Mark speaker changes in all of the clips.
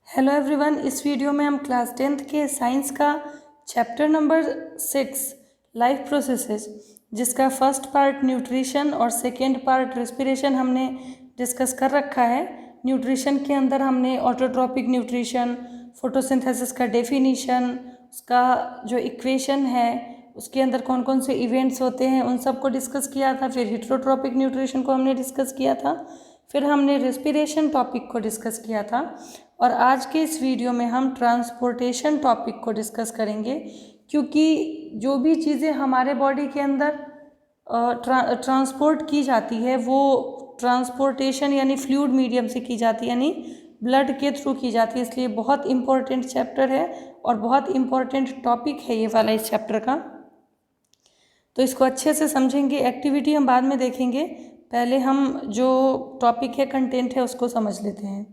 Speaker 1: Hello everyone, इस video में हम क्लास 10th के साइंस का चैप्टर नंबर 6 लाइफ प्रोसेसेस, जिसका फर्स्ट पार्ट न्यूट्रिशन और सेकेंड पार्ट रेस्पिरेशन हमने डिस्कस कर रखा है। न्यूट्रिशन के अंदर हमने ऑटोट्रॉपिक न्यूट्रिशन, फोटोसिंथेसिस का डेफिनीशन, उसका जो इक्वेशन है, उसके अंदर कौन कौन से इवेंट्स होते हैं, उन सब को डिस्कस किया था। फिर हिट्रोट्रॉपिक न्यूट्रिशन को हमने डिस्कस किया था। फिर हमने रेस्पिरेशन टॉपिक को डिस्कस किया था। और आज के इस वीडियो में हम ट्रांसपोर्टेशन टॉपिक को डिस्कस करेंगे, क्योंकि जो भी चीज़ें हमारे बॉडी के अंदर ट्रांसपोर्ट की जाती है वो ट्रांसपोर्टेशन यानी फ्लूइड मीडियम से की जाती है, यानी ब्लड के थ्रू की जाती है। इसलिए बहुत इम्पोर्टेंट चैप्टर है और बहुत इम्पोर्टेंट टॉपिक है ये वाला इस चैप्टर का। तो इसको अच्छे से समझेंगे। एक्टिविटी हम बाद में देखेंगे, पहले हम जो टॉपिक है, कंटेंट है, उसको समझ लेते हैं।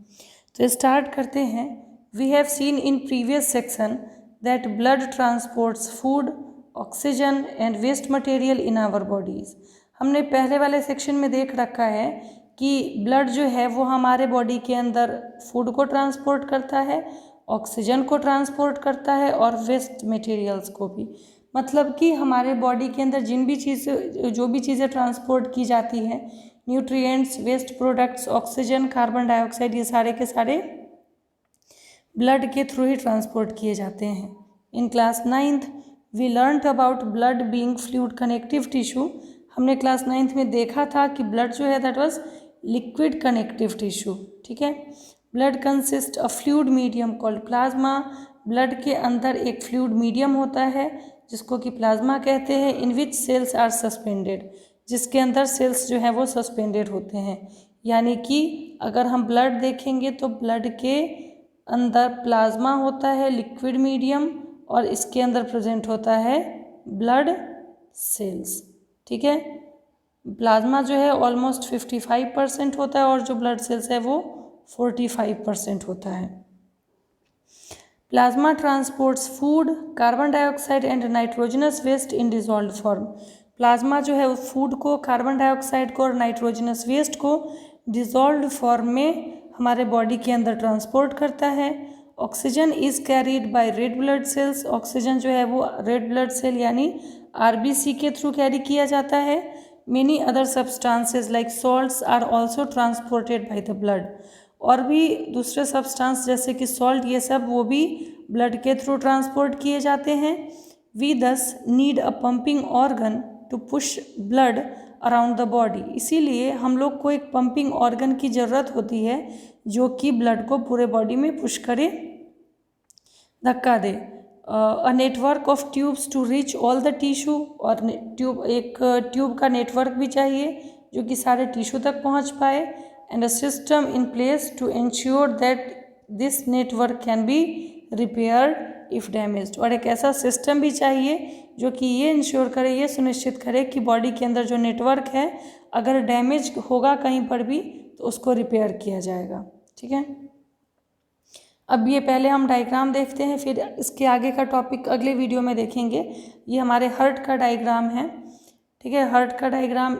Speaker 1: तो स्टार्ट करते हैं। We have seen in previous section that blood transports food, oxygen and waste material in our bodies. हमने पहले वाले सेक्शन में देख रखा है कि ब्लड जो है वो हमारे बॉडी के अंदर फूड को ट्रांसपोर्ट करता है, ऑक्सीजन को ट्रांसपोर्ट करता है और वेस्ट मटेरियल्स को भी। मतलब कि हमारे बॉडी के अंदर जो भी चीज़ें ट्रांसपोर्ट की जाती हैं, nutrients, waste products, oxygen, carbon dioxide, ये सारे के सारे ब्लड के थ्रू ही ट्रांसपोर्ट किए जाते हैं। In class 9th we learned about blood being fluid connective tissue. हमने क्लास 9th में देखा था कि ब्लड जो है that was liquid connective tissue. ठीक है। Blood consist of fluid medium called plasma. Blood के अंदर एक फ्लूइड मीडियम होता है जिसको कि प्लाज्मा कहते हैं। इन विच सेल्स आर सस्पेंडेड, जिसके अंदर सेल्स जो हैं वो सस्पेंडेड होते हैं। यानी कि अगर हम ब्लड देखेंगे तो ब्लड के अंदर प्लाज्मा होता है, लिक्विड मीडियम, और इसके अंदर प्रेजेंट होता है ब्लड सेल्स। ठीक है। प्लाज्मा जो है ऑलमोस्ट 55% होता है और जो ब्लड सेल्स है वो 45% होता है। Plasma transports food, carbon dioxide and nitrogenous waste in dissolved form. Plasma जो है उस फूड को, कार्बन डाइऑक्साइड को और नाइट्रोजनस वेस्ट को डिजॉल्व्ड फॉर्म में हमारे बॉडी के अंदर ट्रांसपोर्ट करता है। Oxygen is carried by red blood cells. Oxygen जो है वो रेड ब्लड सेल यानी आरबीसी के थ्रू कैरी किया जाता है। Many other substances like salts are also transported by the blood. और भी दूसरे सब्सटेंस जैसे कि सॉल्ट, ये सब वो भी ब्लड के थ्रू ट्रांसपोर्ट किए जाते हैं। We thus need a pumping organ to push blood around the body. इसीलिए हम लोग को एक पंपिंग ऑर्गन की ज़रूरत होती है जो कि ब्लड को पूरे बॉडी में पुश करे, धक्का दे। A network of tubes to reach all the tissue. और एक ट्यूब का नेटवर्क भी चाहिए जो कि सारे टिश्यू तक पहुंच पाए। And a system in place to ensure that this network can be repaired if damaged. और एक ऐसा सिस्टम भी चाहिए जो कि ये इंश्योर करे, ये सुनिश्चित करे कि बॉडी के अंदर जो नेटवर्क है अगर डैमेज होगा कहीं पर भी तो उसको रिपेयर किया जाएगा। ठीक है। अब ये पहले हम डायग्राम देखते हैं, फिर इसके आगे का टॉपिक अगले वीडियो में देखेंगे। ये हमारे हार्ट का डायग्राम है। ठीक है। हार्ट का डायग्राम,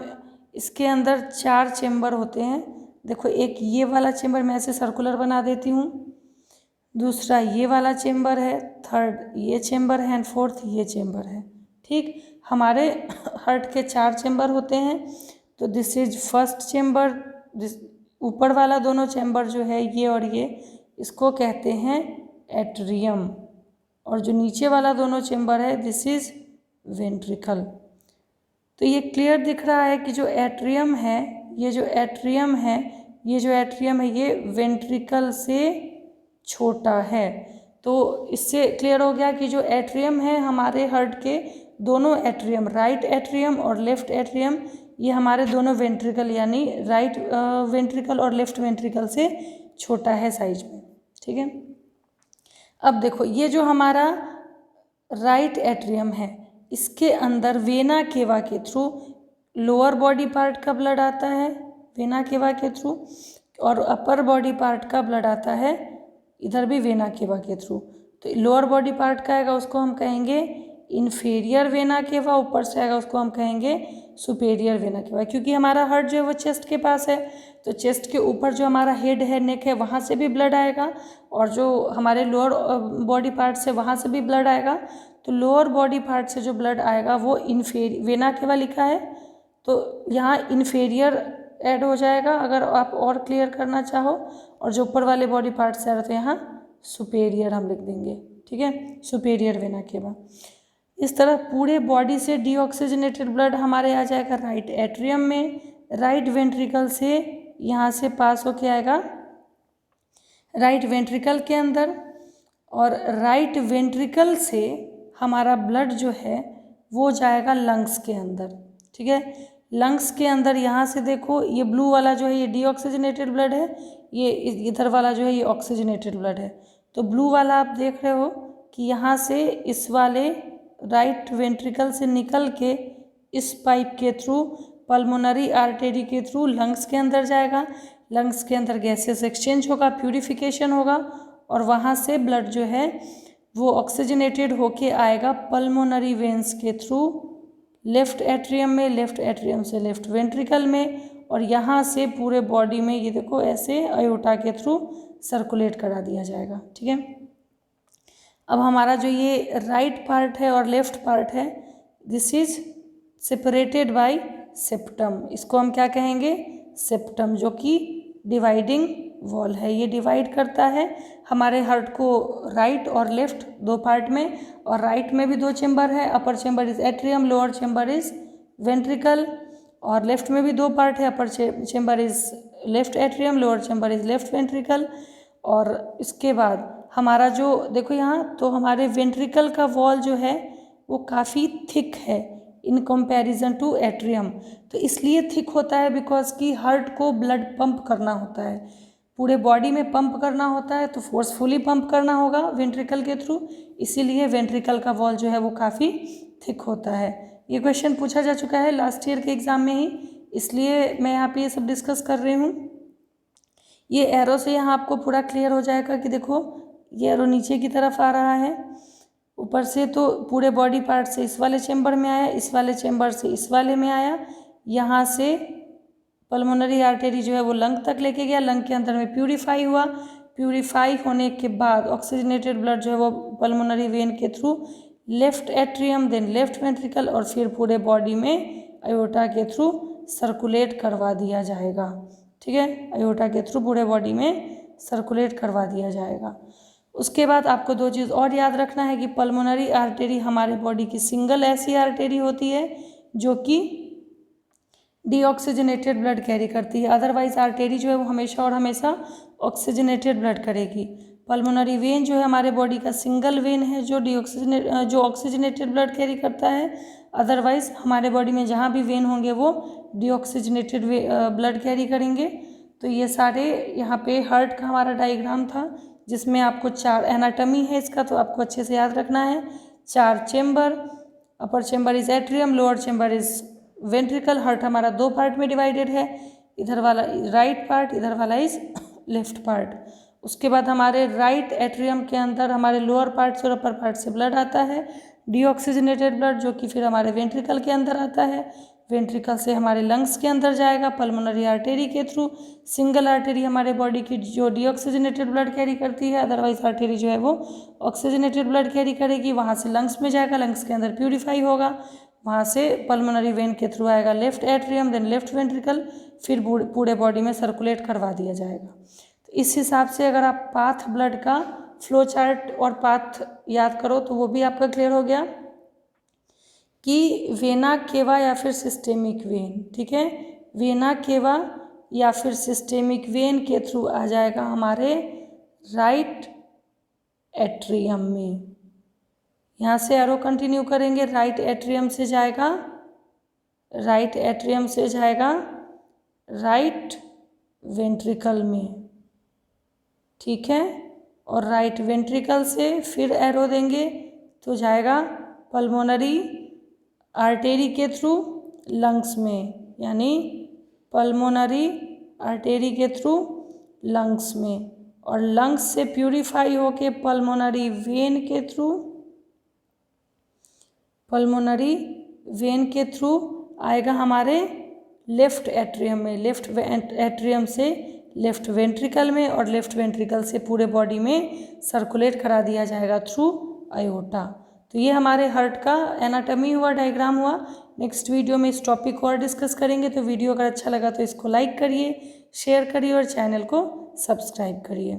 Speaker 1: इसके अंदर 4 चेम्बर होते हैं। देखो, एक ये वाला चेम्बर मैं ऐसे सर्कुलर बना देती हूँ, दूसरा ये वाला चेम्बर है, थर्ड ये चेम्बर है एंड फोर्थ ये चेम्बर है। ठीक। हमारे हार्ट के 4 चेम्बर होते हैं। तो दिस इज फर्स्ट चेम्बर। ऊपर वाला दोनों चेम्बर जो है ये और ये, इसको कहते हैं एट्रियम। और जो नीचे वाला दोनों चेम्बर है दिस इज वेंट्रिकल। तो ये क्लियर दिख रहा है कि जो एट्रियम है, ये वेंट्रिकल से छोटा है। तो इससे क्लियर हो गया कि जो एट्रियम है हमारे हार्ट के, दोनों एट्रियम, राइट एट्रियम और लेफ्ट एट्रियम, ये हमारे दोनों वेंट्रिकल यानी राइट वेंट्रिकल और लेफ्ट वेंट्रिकल से छोटा है साइज में। ठीक है। अब देखो, ये जो हमारा राइट एट्रियम है, इसके अंदर वेना केवा के थ्रू लोअर बॉडी पार्ट का ब्लड आता है, वेना केवा के थ्रू, और अपर बॉडी पार्ट का ब्लड आता है इधर भी वेना केवा के थ्रू। तो लोअर बॉडी पार्ट का आएगा उसको हम कहेंगे इन्फीरियर वेना केवा, ऊपर से आएगा उसको हम कहेंगे सुपेरियर वेना केवा, क्योंकि हमारा हार्ट जो है वो चेस्ट के पास है, तो चेस्ट के ऊपर जो हमारा हेड है, नेक है, वहाँ से भी ब्लड आएगा, और जो हमारे लोअर बॉडी पार्ट से वहाँ से भी ब्लड आएगा। तो लोअर बॉडी पार्ट से जो ब्लड आएगा वो वेना केवा लिखा है, तो यहाँ इन्फेरियर ऐड हो जाएगा अगर आप और क्लियर करना चाहो, और जो ऊपर वाले बॉडी पार्ट से आ रहे तो यहाँ सुपेरियर हम लिख देंगे। ठीक है, सुपेरियर वेना केवा। इस तरह पूरे बॉडी से डीऑक्सीजनेटेड ब्लड हमारे आ जाएगा राइट एट्रियम में, राइट वेंट्रिकल से यहाँ से पास होके आएगा राइट वेंट्रिकल के अंदर, और राइट वेंट्रिकल से हमारा ब्लड जो है वो जाएगा लंग्स के अंदर। ठीक है, लंग्स के अंदर यहाँ से देखो ये ब्लू वाला जो है ये डीऑक्सीजनेटेड ब्लड है, ये इधर वाला जो है ये ऑक्सीजनेटेड ब्लड है। तो ब्लू वाला आप देख रहे हो कि यहाँ से इस वाले राइट वेंट्रिकल से निकल के इस पाइप के थ्रू पल्मोनरी आर्टरी के थ्रू लंग्स के अंदर जाएगा, लंग्स के अंदर गैसेस एक्सचेंज होगा, प्यूरिफिकेशन होगा, और वहाँ से ब्लड जो है वो ऑक्सीजनेटेड होके आएगा पल्मोनरी वेंस के थ्रू लेफ्ट एट्रियम में, लेफ्ट एट्रियम से लेफ्ट वेंट्रिकल में, और यहाँ से पूरे बॉडी में ये देखो ऐसे अयोटा के थ्रू सर्कुलेट करा दिया जाएगा। ठीक है, अब हमारा जो ये राइट पार्ट है और लेफ्ट पार्ट है, this is separated by septum, इसको हम क्या कहेंगे, सेप्टम, जो कि डिवाइडिंग वॉल है, ये डिवाइड करता है हमारे हार्ट को राइट और लेफ्ट दो पार्ट में, और राइट में भी दो चेम्बर है, upper chamber is atrium, lower chamber is ventricle, और लेफ्ट में भी दो पार्ट है, upper chamber is left atrium, lower chamber is left ventricle. और इसके बाद हमारा जो देखो यहाँ तो हमारे वेंट्रिकल का वॉल जो है वो काफ़ी थिक है इन कंपैरिजन टू एट्रियम, तो इसलिए थिक होता है बिकॉज कि हार्ट को ब्लड पंप करना होता है, पूरे बॉडी में पंप करना होता है, तो फोर्सफुली पंप करना होगा वेंट्रिकल के थ्रू, इसीलिए वेंट्रिकल का वॉल जो है वो काफ़ी थिक होता है। ये क्वेश्चन पूछा जा चुका है लास्ट ईयर के एग्ज़ाम में ही, इसलिए मैं यहाँ पे ये सब डिस्कस कर रही हूँ। ये एरो से यहाँ आपको पूरा क्लियर हो जाएगा कि देखो ये एरो नीचे की तरफ आ रहा है, ऊपर से तो पूरे बॉडी पार्ट से इस वाले चेम्बर में आया, इस वाले चेम्बर से इस वाले में आया, यहाँ से पल्मोनरी आर्टरी जो है वो लंग तक लेके गया, लंग के अंदर में प्यूरिफाई हुआ, प्यूरिफाई होने के बाद ऑक्सीजनेटेड ब्लड जो है वो पल्मोनरी वेन के through left atrium, then left ventricle, और फिर पूरे बॉडी में अयोटा के थ्रू सर्कुलेट करवा दिया जाएगा। ठीक है, अयोटा के थ्रू पूरे बॉडी में सर्कुलेट करवा दिया जाएगा। उसके बाद आपको दो चीज़ और याद रखना है कि पल्मोनरी आर्टरी हमारे बॉडी की सिंगल ऐसी आर्टरी होती है जो कि डीऑक्सीजनेटेड ब्लड कैरी करती है, अदरवाइज आर्टरी जो है वो हमेशा और हमेशा ऑक्सीजनेटेड ब्लड करेगी। पल्मोनरी वेन जो है हमारे बॉडी का सिंगल वेन है जो ऑक्सीजनेटेड ब्लड कैरी करता है, अदरवाइज हमारे बॉडी में जहाँ भी वेन होंगे वो डीऑक्सीजनेटेड ब्लड कैरी करेंगे। तो ये सारे यहाँ पे हार्ट का हमारा डायग्राम था जिसमें आपको चार एनाटॉमी है इसका, तो आपको अच्छे से याद रखना है। चार chamber, upper chamber is atrium, lower chamber is ventricle, heart हमारा दो पार्ट में डिवाइडेड है, इधर वाला राइट पार्ट, इधर वाला इज लेफ्ट पार्ट। उसके बाद हमारे राइट एट्रियम के अंदर हमारे लोअर पार्ट से और अपर पार्ट से ब्लड आता है, डीऑक्सीजनेटेड ब्लड, जो कि फिर हमारे वेंट्रिकल के अंदर आता है, वेंट्रिकल से हमारे लंग्स के अंदर जाएगा पल्मोनरी आर्टरी के थ्रू। सिंगल आर्टरी हमारे बॉडी की जो डीऑक्सीजनेटेड ब्लड कैरी करती है, अदरवाइज आर्टरी जो है वो ऑक्सीजनेटेड ब्लड कैरी करेगी, वहाँ से लंग्स में जाएगा, लंग्स के अंदर प्यूरिफाई होगा, वहाँ से पल्मोनरी वेन के थ्रू आएगा left atrium, then left ventricle, फिर पूरे बॉडी में सर्कुलेट करवा दिया जाएगा। तो इस हिसाब से अगर आप पाथ ब्लड का फ्लो चार्ट और पाथ याद करो तो वो भी आपका क्लियर हो गया कि वेना केवा या फिर सिस्टेमिक वेन। ठीक है, वेना केवा या फिर सिस्टेमिक वेन के थ्रू आ जाएगा हमारे राइट एट्रियम में। यहाँ से एरो कंटिन्यू करेंगे, राइट एट्रियम से जाएगा, राइट एट्रियम से जाएगा राइट वेंट्रिकल में। ठीक है, और राइट वेंट्रिकल से फिर एरो देंगे तो जाएगा पल्मोनरी आर्टेरी के थ्रू लंग्स में, यानी पल्मोनरी आर्टेरी के थ्रू लंग्स में, और लंग्स से प्यूरिफाई होके पल्मोनरी वेन के थ्रू आएगा हमारे लेफ्ट एट्रियम में, लेफ्ट एट्रियम से लेफ्ट वेंट्रिकल में, और लेफ्ट वेंट्रिकल से पूरे बॉडी में सर्कुलेट करा दिया जाएगा थ्रू अयोटा। तो ये हमारे हार्ट का एनाटॉमी हुआ, डायग्राम हुआ। नेक्स्ट वीडियो में इस टॉपिक को और डिस्कस करेंगे। तो वीडियो अगर अच्छा लगा तो इसको लाइक करिए, शेयर करिए और चैनल को सब्सक्राइब करिए।